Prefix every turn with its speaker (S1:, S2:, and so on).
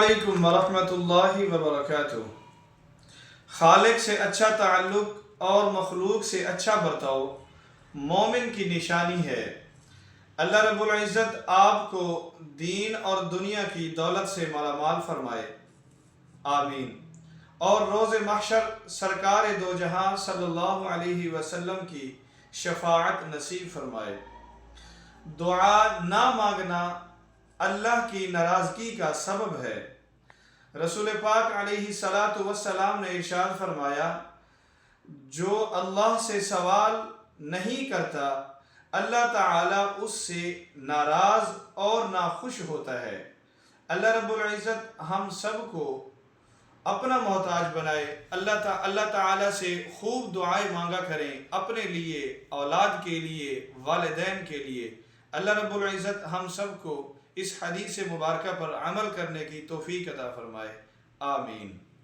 S1: علیکم ورحمۃ اللہ وبرکاتہ۔ خالق سے اچھا تعلق اور مخلوق سے اچھا برتاؤ مومن کی نشانی ہے۔ اللہ رب العزت آپ کو دین اور دنیا کی دولت سے مالا مال فرمائے، آمین۔ اور روز محشر سرکار دو جہاں صلی اللہ علیہ وسلم کی شفاعت نصیب فرمائے۔ دعا نہ مانگنا اللہ کی ناراضگی کا سبب ہے۔ رسول پاک علیہ السلام نے ارشاد فرمایا، جو اللہ سے سوال نہیں کرتا اللہ تعالیٰ اس سے ناراض اور ناخوش ہوتا ہے۔ اللہ رب العزت ہم سب کو اپنا محتاج بنائے۔ اللہ تعالیٰ سے خوب دعائیں مانگا کریں، اپنے لیے، اولاد کے لیے، والدین کے لیے۔ اللہ رب العزت ہم سب کو اس حدیث مبارکہ پر عمل کرنے کی توفیق عطا فرمائے، آمین۔